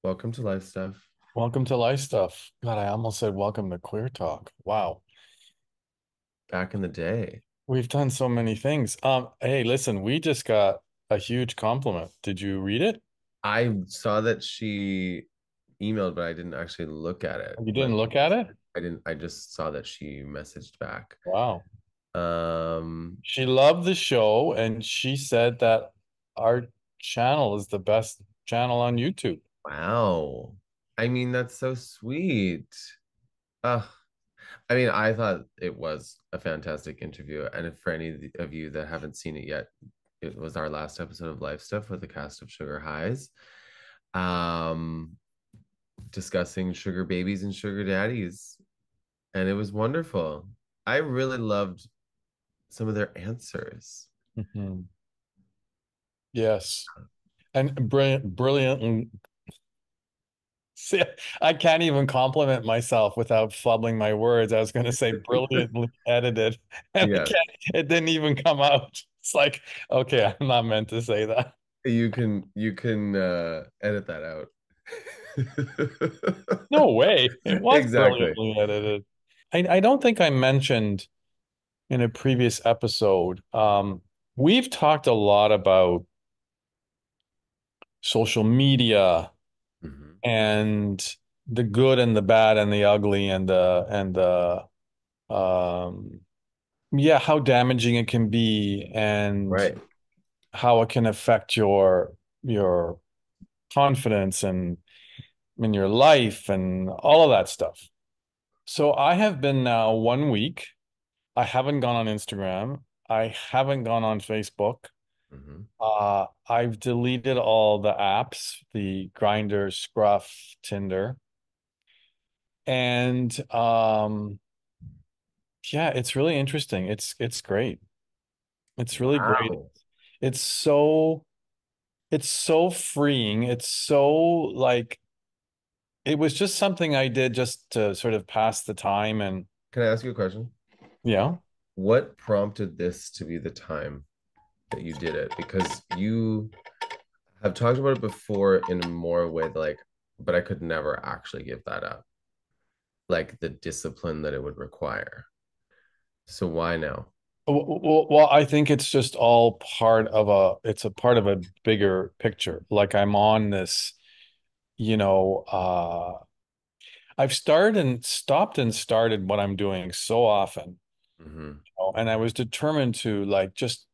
Welcome to Life Stuff. Welcome to Life Stuff. God, I almost said welcome to Queer Talk. Wow. Back in the day. We've done so many things. Hey, listen, we just got a huge compliment. Did you read it? I saw that she emailed, but I didn't actually look at it. You Like didn't look at it? I just saw that she messaged back. Wow. Um, She loved the show and she said that our channel is the best channel on YouTube. wow. I mean, that's so sweet. Uh, I mean, I thought it was a fantastic interview. And if for any of you that haven't seen it yet, it was our last episode of Life Stuff with the cast of Sugar Highs. Um, discussing sugar babies and sugar daddies. And it was wonderful. I really loved some of their answers. Mhm. Yes. And brilliant. See, I can't even compliment myself without fumbling my words. I was going to say brilliantly edited, and I Yeah, can't, it didn't even come out. It's like, okay, I'm not meant to say that. you can edit that out. No way. It was Exactly. brilliantly edited. I don't think I mentioned in a previous episode, we've talked a lot about social media Mhm. and the good and the bad and the ugly and the yeah, how damaging it can be and Right. how it can affect your confidence and in your life and all of that stuff. So I have been now 1 week. I haven't gone on Instagram. I haven't gone on Facebook. Mhm. I've deleted all the apps, the Grinder, Scruff, Tinder. And yeah, it's really interesting. It's great. It's really great. Wow. It's so It's so freeing. It's so like it was just something I did just to sort of pass the time and Can I ask you a question? yeah. What prompted this to be the time that you did it? Because you have talked about it before in a more way like, but I could never actually give that up. Like the discipline that it would require. So why now? Well, I think it's just all it's a part of a bigger picture. Like I'm on this, you know, I've started and stopped and started what I'm doing so often. Hmm. And I was determined to like just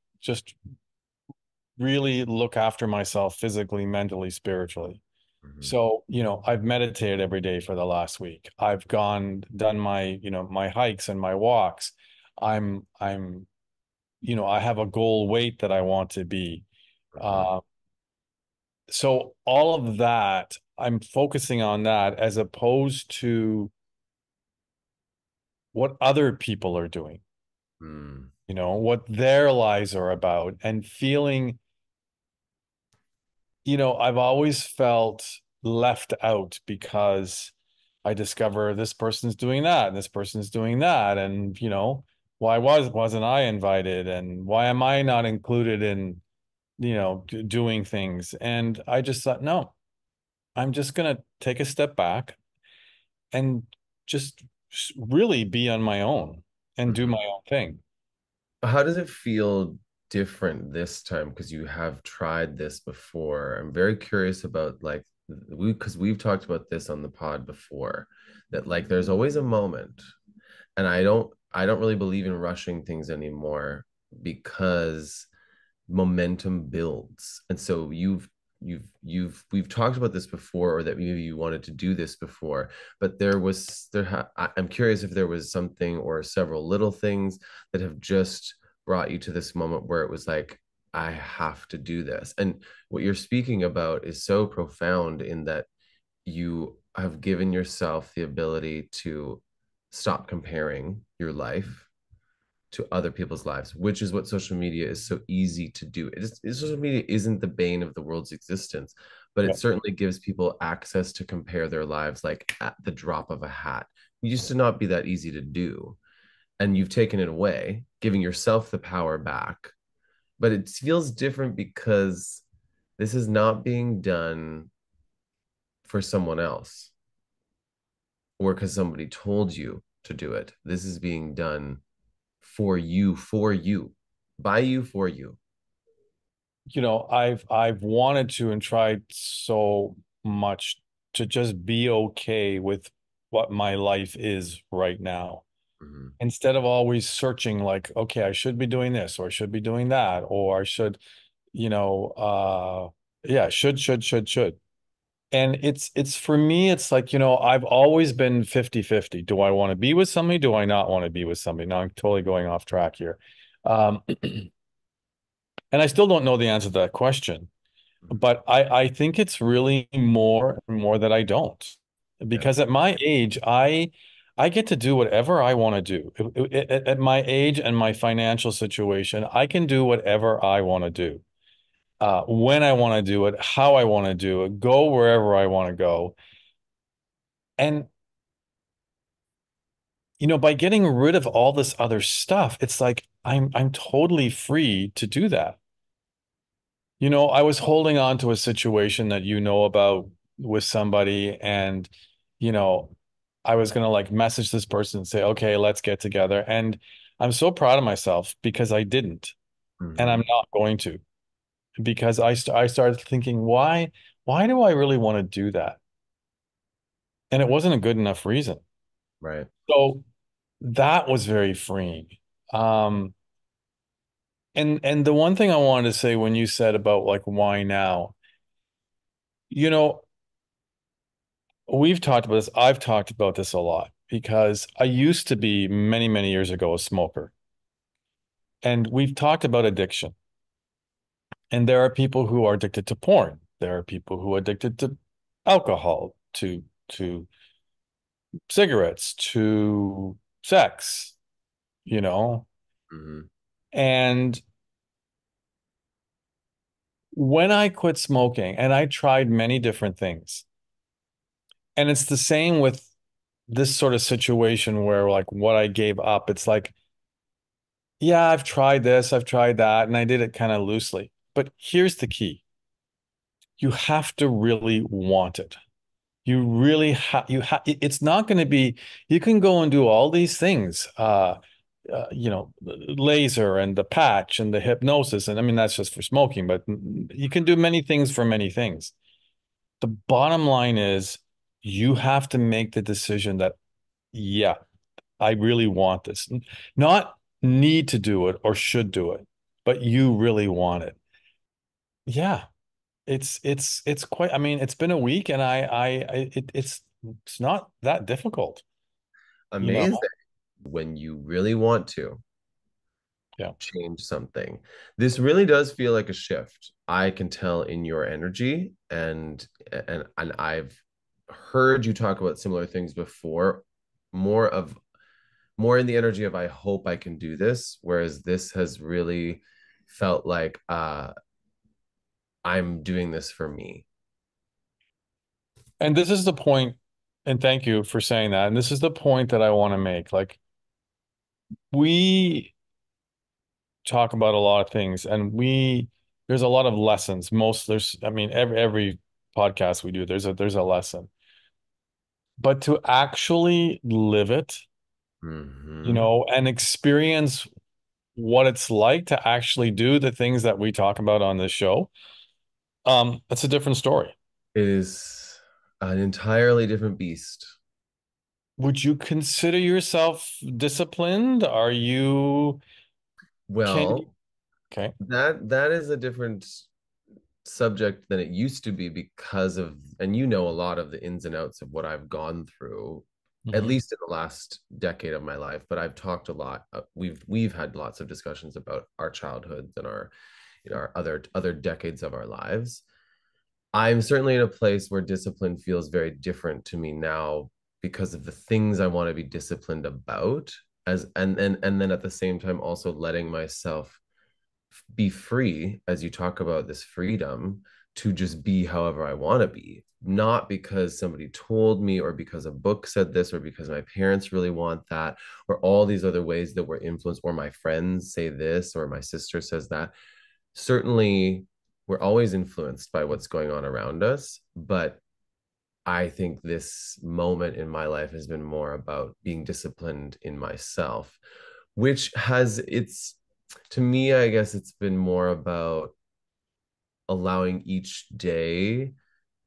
really look after myself physically, mentally, spiritually. Hmm. So, I've meditated every day for the last week. I've done my hikes and my walks. I'm, I have a goal weight that I want to be. Hmm. Uh, so all of that, I'm focusing on that as opposed to what other people are doing, Hmm. what their lives are about and feeling, I've always felt left out because I discover this person's doing that and this person's doing that. And, why wasn't I invited? And why am I not included in, doing things? And I just thought, no, I'm just gonna take a step back and just really be on my own and do Hmm. my own thing. How does it feel different this time? Because you have tried this before. I'm very curious about like because we've talked about this on the pod before, that like there's always a moment, and I don't really believe in rushing things anymore because momentum builds. And so we've talked about this before, or that maybe you wanted to do this before, but I'm curious if there was something or several little things that have just brought you to this moment where it was like, I have to do this. And what you're speaking about is so profound in that you have given yourself the ability to stop comparing your life to other people's lives, which is what social media is so easy to do. Social media isn't the bane of the world's existence, but it Yeah. certainly gives people access to compare their lives like at the drop of a hat. It used to not be that easy to do. And you've taken it away, giving yourself the power back. But it feels different because this is not being done for someone else or because somebody told you to do it. This is being done for you, by you, for you. I've wanted to and tried so much to just be okay with what my life is right now. Mhm. Instead of always searching like, okay, I should be doing this or I should be doing that, or I should, you know, yeah, should. And it's for me, it's like, I've always been 50-50. Do I want to be with somebody? Do I not want to be with somebody? Now I'm totally going off track here. And I still don't know the answer to that question. But I think it's really more and more that I don't. Yeah. Because at my age, I get to do whatever I want to do. At my age and my financial situation, I can do whatever I want to do. When I want to do it, how I want to do it, go wherever I want to go. And by getting rid of all this other stuff, it's like I'm totally free to do that. I was holding on to a situation that about with somebody, and you know, I was gonna like message this person and say, okay, let's get together. And I'm so proud of myself because I didn't, and I'm Hmm. not going to, because I started thinking, why do I really want to do that? And it wasn't a good enough reason. Right. So that was very freeing. Um, and the one thing I wanted to say when you said about like why now, you know, we've talked about this. I've talked about this a lot because I used to be many, many years ago a smoker. And we've talked about addiction. And there are people who are addicted to porn. There are people who are addicted to alcohol, to cigarettes, to sex, you know. Hmm. And when I quit smoking, and I tried many different things, and it's the same with this sort of situation where like what I gave up, it's like, yeah, I've tried this, I've tried that, and I did it kind of loosely. But here's the key. You have to really want it. It's not going to be, you can go and do all these things, laser and the patch and the hypnosis. And I mean, that's just for smoking, but you can do many things for many things. The bottom line is you have to make the decision that, yeah, I really want this. Not need to do it or should do it, but you really want it. Yeah, it's quite, I mean, it's been a week and it's not that difficult, you know? Amazing when you really want to Yeah. change something. This really does feel like a shift. I can tell in your energy, and I've heard you talk about similar things before, more of more in the energy of I hope I can do this, whereas this has really felt like I'm doing this for me. And this is the point, and thank you for saying that. And this is the point that I want to make. Like we talk about a lot of things and there's a lot of lessons. I mean, every podcast we do, there's a lesson. But to actually live it, Hmm. and experience what it's like to actually do the things that we talk about on this show, that's a different story. It is an entirely different beast. Would you consider yourself disciplined? Can you, Well, okay. that is a different subject than it used to be because of, and you know a lot of the ins and outs of what I've gone through, at Mhm. least in the last decade of my life. But I've talked a lot. We've had lots of discussions about our childhoods and our our other decades of our lives. I'm certainly in a place where discipline feels very different to me now because of the things I want to be disciplined about, as and then at the same time also letting myself be free, as you talk about this freedom to just be however I want to be, not because somebody told me or because a book said this or because my parents really want that or all these other ways that we're influenced or my friends say this or my sister says that. Certainly we're always influenced by what's going on around us, but I think this moment in my life has been more about being disciplined in myself, which has its, to me, I guess it's been more about allowing each day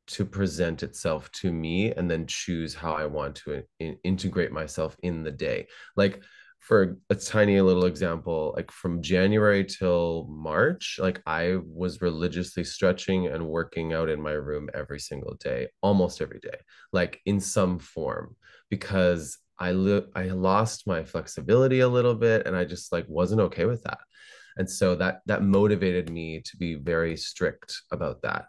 to present itself to me and then choose how I want to integrate myself in the day. Like, for a tiny little example, like from January till March, like I was religiously stretching and working out in my room every single day, almost every day, like in some form, because I lost my flexibility a little bit and I just like wasn't okay with that. And so that motivated me to be very strict about that.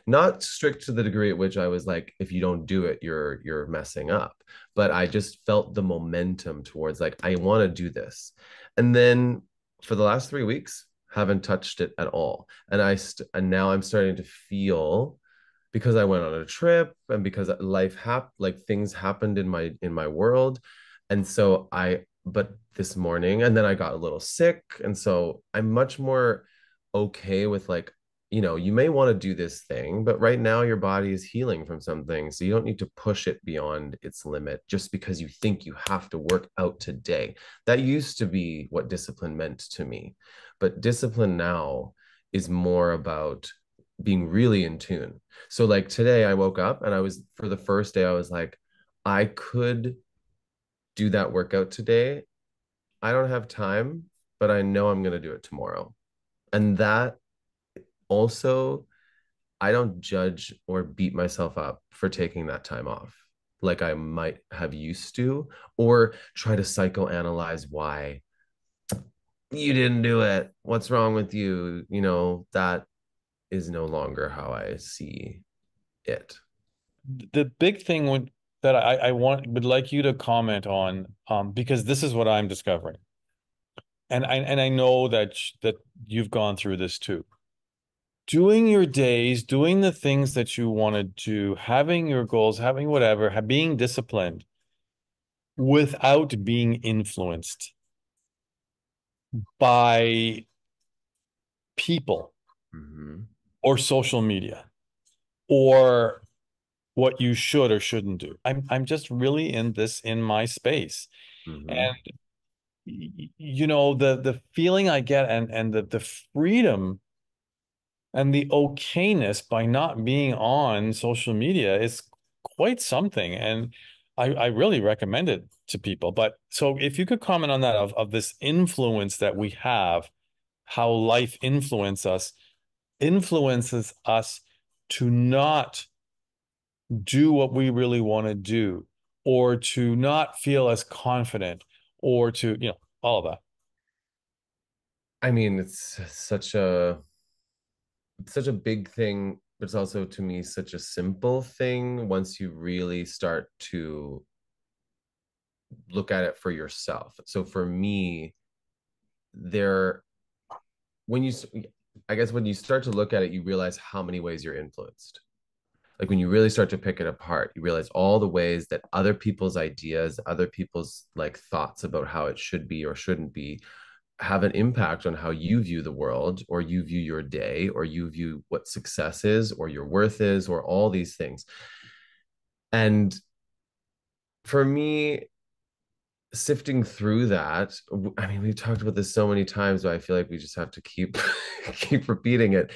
Not strict to the degree at which I was like, if you don't do it, you're messing up. But I just felt the momentum towards like, I want to do this. And then for the last 3 weeks, haven't touched it at all. And now I'm starting to feel, because I went on a trip and because like things happened in my world. And so but this morning, and then I got a little sick. And so I'm much more okay with like, you may want to do this thing, but right now your body is healing from something. So you don't need to push it beyond its limit just because you think you have to work out today. That used to be what discipline meant to me. But discipline now is more about being really in tune. So like today I woke up and for the first day, I was like, I could do that workout today. I don't have time, but I know I'm going to do it tomorrow. And that also, I don't judge or beat myself up for taking that time off like I might have used to, or try to psychoanalyze why you didn't do it. What's wrong with you? That is no longer how I see it. The big thing that I would like you to comment on, because this is what I'm discovering, and I know that you've gone through this too. Doing your days, doing the things that you want to do, having your goals, having whatever, being disciplined without being influenced by people Mm-hmm. or social media or what you should or shouldn't do. I'm just really in my space. Mm-hmm. And the feeling I get and the freedom and the okayness by not being on social media is quite something. And I really recommend it to people. But so if you could comment on that of this influence that we have, how life influences us to not do what we really want to do, or to not feel as confident, or to, all of that. I mean, it's such a big thing, but it's also to me such a simple thing once you really start to look at it for yourself. So for me, there when you I guess when you start to look at it, you realize how many ways you're influenced. Like when you really start to pick it apart, you realize all the ways that other people's ideas, other people's like thoughts about how it should be or shouldn't be have an impact on how you view the world, or you view your day, or you view what success is or your worth is, or all these things. And for me, sifting through that, I mean, we've talked about this so many times, but I feel like we just have to keep keep repeating it,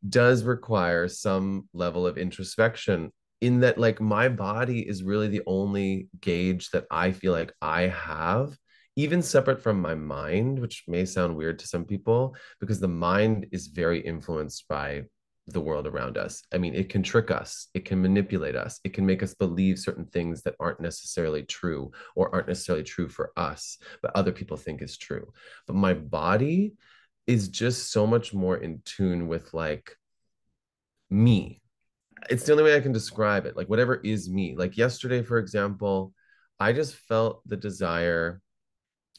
does require some level of introspection, in that like my body is really the only gauge that I feel like I have, even separate from my mind, which may sound weird to some people, because the mind is very influenced by the world around us. I mean, it can trick us, it can manipulate us, it can make us believe certain things that aren't necessarily true, or aren't necessarily true for us, but other people think is true. But my body is just so much more in tune with like me. It's the only way I can describe it. Like whatever is me. Like yesterday, for example, I just felt the desire,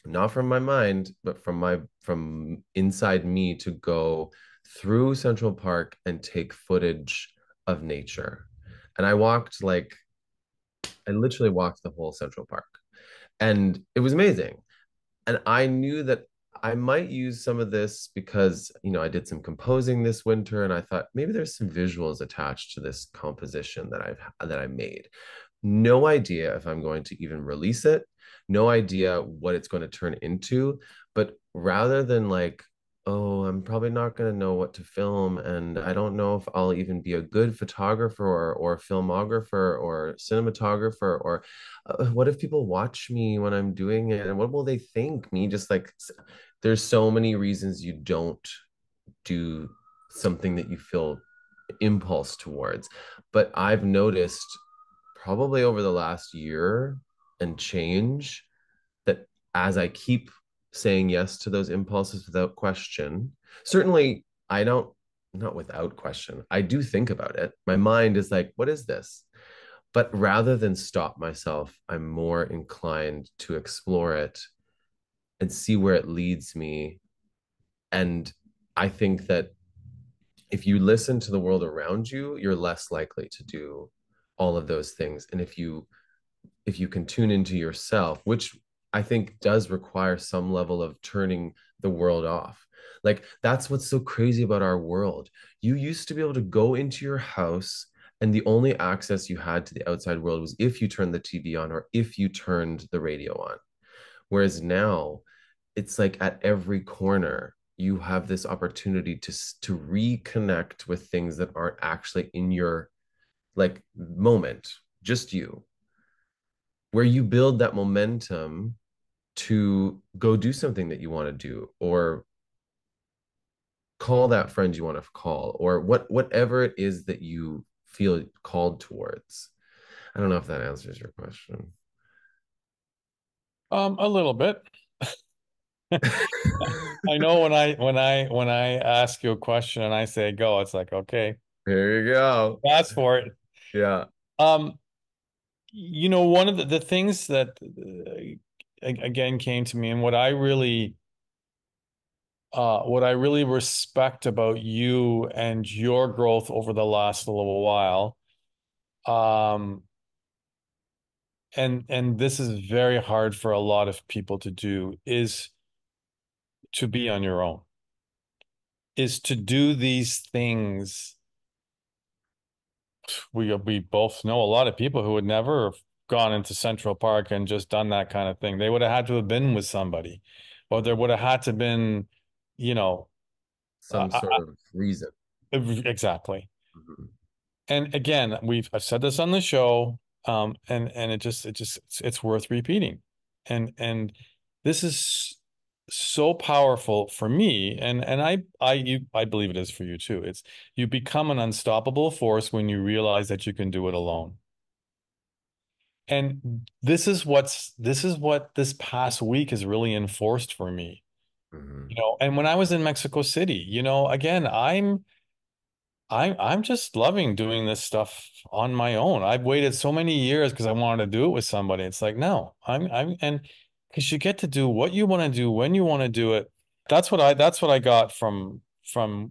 not from my mind, but from inside me, to go through Central Park and take footage of nature. And I literally walked the whole Central Park. And it was amazing. And I knew that I might use some of this because, I did some composing this winter and I thought maybe there's some visuals attached to this composition that I made. No idea if I'm going to even release it, no idea what it's going to turn into. But rather than like, oh, I'm probably not going to know what to film, and I don't know if I'll even be a good photographer or filmographer or cinematographer, or what if people watch me when I'm doing it and what will they think? Me just like, there's so many reasons you don't do something that you feel impulse towards. But I've noticed probably over the last year and change that as I keep saying yes to those impulses without question, certainly I don't, not without question, I do think about it. My mind is like, what is this? But rather than stop myself, I'm more inclined to explore it and see where it leads me. And I think that if you listen to the world around you, you're less likely to do all of those things. And if you can tune into yourself, which I think does require some level of turning the world off. Like that's what's so crazy about our world. You used to be able to go into your house and the only access you had to the outside world was if you turned the TV on or if you turned the radio on. Whereas now it's like at every corner you have this opportunity to reconnect with things that aren't actually in your like moment, just you, where you build that momentum to go do something that you want to do or call that friend you want to call or whatever it is that you feel called towards. I don't know if that answers your question. A little bit. I know when I ask you a question and I say go, it's like, okay, There you go. ask for it. Yeah. Um, one of the things that again came to me, and what I really respect about you and your growth over the last little while, um, and this is very hard for a lot of people to do, is to be on your own, is to do these things. We both know a lot of people who would never have gone into Central Park and just done that kind of thing. They would have had to have been with somebody, or there would have had to been, you know, Some sort of reason. exactly. Mhm. And again, I've said this on the show, and it's worth repeating. And this is so powerful for me, and I believe it is for you too. It's you become an unstoppable force when you realize that you can do it alone. And this is what this past week has really enforced for me. Mhm. And when I was in Mexico City, again, I'm just loving doing this stuff on my own. I've waited so many years because I wanted to do it with somebody. It's like, no, and because you get to do what you want to do when you want to do it. That's what I got from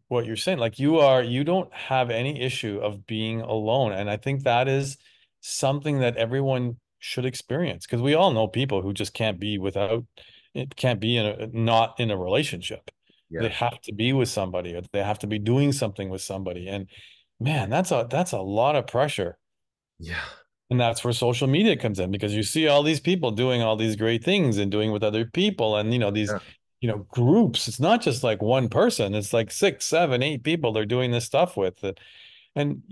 what you're saying. Like you don't have any issue of being alone. And I think that is something that everyone should experience because we all know people who just can't be not in a relationship. They Yeah. have to be with somebody or they have to be doing something with somebody. And man, that's a lot of pressure. Yeah. And that's where social media comes in because you see all these people doing all these great things and doing with other people and these Yeah. groups. It's not just like one person, it's like six, seven, eight people they're doing this stuff with. And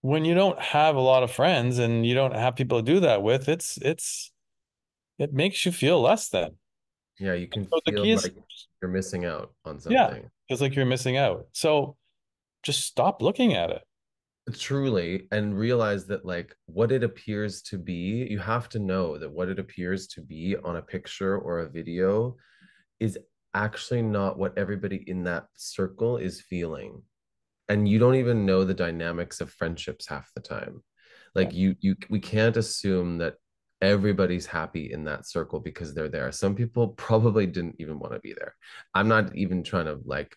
when you don't have a lot of friends and you don't have people to do that with, it makes you feel less than. Yeah. You can So the feel key is, like you're missing out on yeah, something. feels like you're missing out. So just stop looking at it. Truly, and realize that like what it appears to be, you have to know that what it appears to be on a picture or a video is actually not what everybody in that circle is feeling. And you don't even know the dynamics of friendships half the time. Yeah. Like you we can't assume that everybody's happy in that circle because they're there. Some people probably didn't even want to be there. I'm not even trying to like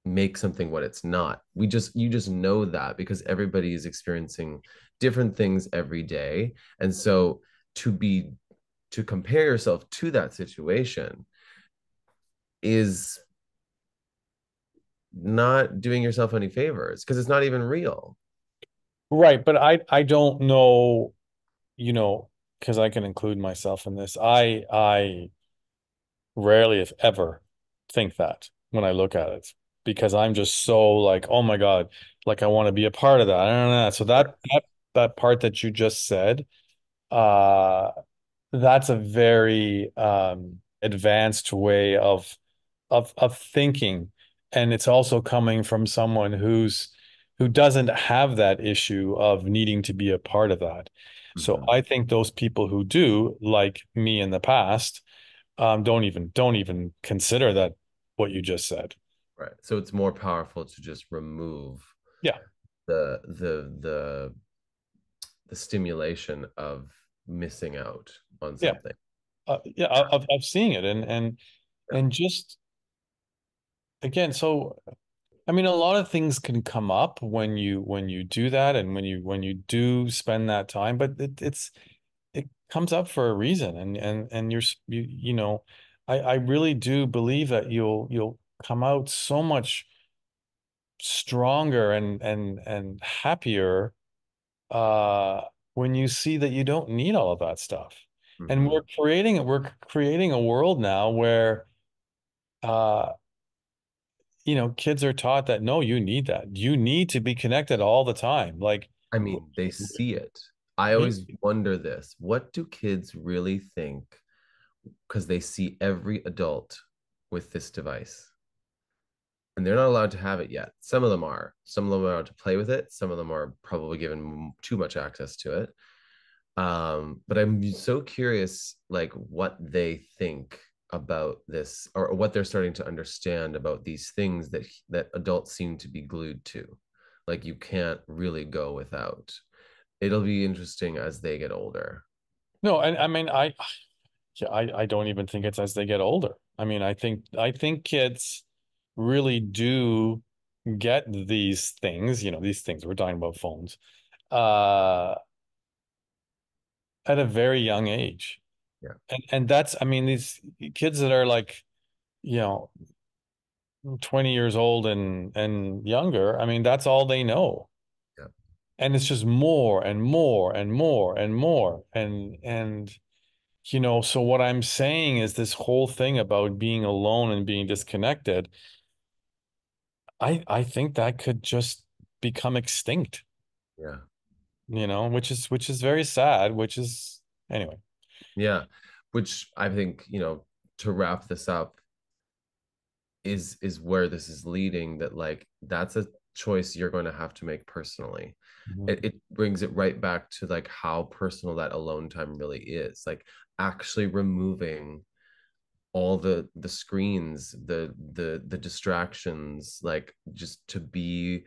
make something what it's not. You just know that because everybody is experiencing different things every day. And so to be to compare yourself to that situation is not doing yourself any favors because it's not even real. Right, but I don't know, you know, because I can include myself in this. I rarely, if ever, think that when I look at it because I'm just so like, oh my God, like I want to be a part of that. I don't know. So that part that you just said, uh, that's a very advanced way of thinking, and it's also coming from someone who doesn't have that issue of needing to be a part of that. So Mhm. I think those people who do, like me in the past, don't even consider that what you just said. Right. So it's more powerful to just remove Yeah, the the the the stimulation of missing out on yeah, something. yeah. Of seeing it Yeah. and just again, so I mean, a lot of things can come up when you do that and when you do spend that time, but it comes up for a reason, and you know, I really do believe that you'll come out so much stronger and happier uh when you see that you don't need all of that stuff. And Hmm. we're creating a world now where uh kids are taught that no, you need that. You need to be connected all the time. Like, I mean, they see it. I always wonder this. What do kids really think? Because they see every adult with this device. And they're not allowed to have it yet. Some of them are. Some of them are allowed to play with it. Some of them are probably given too much access to it. But I'm so curious, like what they think about this, or what they're starting to understand about these things that adults seem to be glued to. Like you can't really go without. It'll be interesting as they get older. no, and I mean yeah, I don't even think it's as they get older. I mean, I think kids really do get these things, these things we're talking about phones, uh at a very young age. Yeah, And that's I mean, these kids that are like, you know, 20 years old and younger, I mean, that's all they know. yeah, And it's just more and more and more and more. And so what I'm saying is this whole thing about being alone and being disconnected, I think that could just become extinct, yeah, which is very sad, which is anyway. yeah. Which I think, to wrap this up, is where this is leading, that like that's a choice you're going to have to make personally. Mhm. It brings it right back to like how personal that alone time really is, like actually removing all the screens, the distractions, like just to be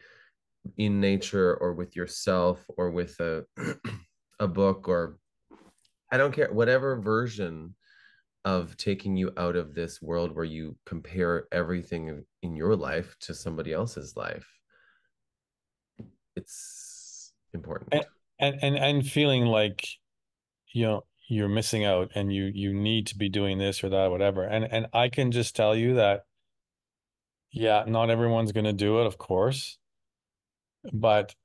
in nature or with yourself or with a a book, or I don't care, whatever version of taking you out of this world where you compare everything in your life to somebody else's life. It's And important. and feeling like, you're missing out and you need to be doing this or that, whatever. And I can just tell you that, yeah, not everyone's going to do it, of course, but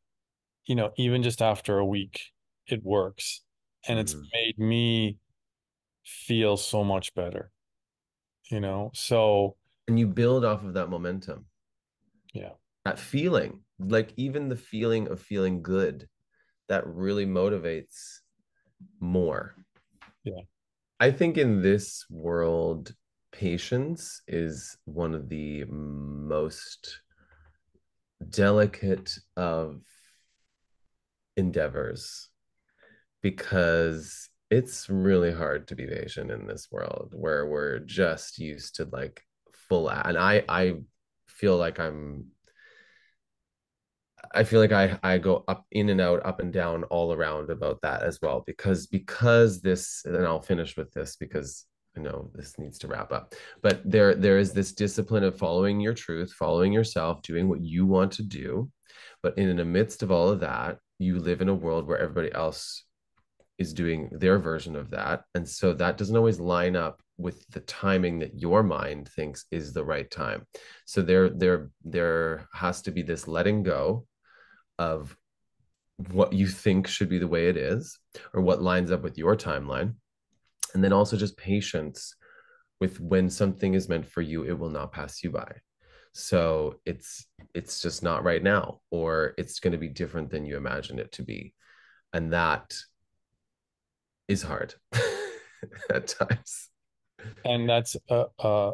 even just after a week, it works. And it's Mhm. made me feel so much better, So, And you build off of that momentum, yeah, that feeling, like even the feeling of feeling good, that really motivates more. yeah. I think in this world, patience is one of the most delicate of endeavors, because it's really hard to be patient in this world where we're just used to like and I feel like I go up, in and out, up and down, all around about that as well, because this, and I'll finish with this because I know this needs to wrap up. But there is this discipline of following your truth, following yourself, doing what you want to do. But in the midst of all of that, you live in a world where everybody else is doing their version of that. And so that doesn't always line up with the timing that your mind thinks is the right time. So there has to be this letting go of what you think should be the way it is, or what lines up with your timeline. And then also just patience with when something is meant for you, it will not pass you by. So it's just not right now, or it's going to be different than you imagined it to be. And that is hard at times. And that's a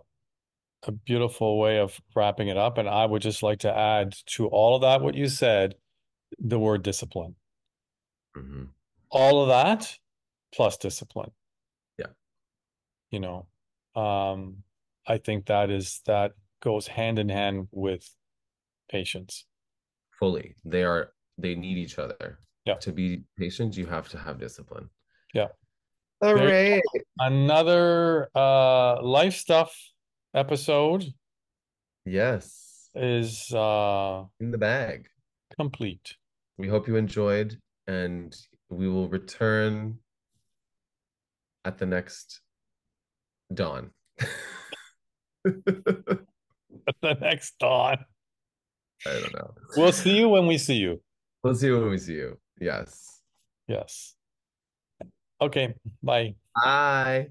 beautiful way of wrapping it up. And I would just like to add to all of that what you said, the word discipline. Mm-hmm. All of that plus discipline, Yeah, you know. Um, I think that goes hand in hand with patience. fully. They need each other. Yeah. To be patient, you have to have discipline. Yeah. All There you right. go. Another life stuff episode Yes. is In the bag. complete. We hope you enjoyed, and we will return at the next dawn. I The next dawn. don't know. We'll see you when we see you. We'll see you when we see you. Yes. Yes. Okay. Bye. Bye.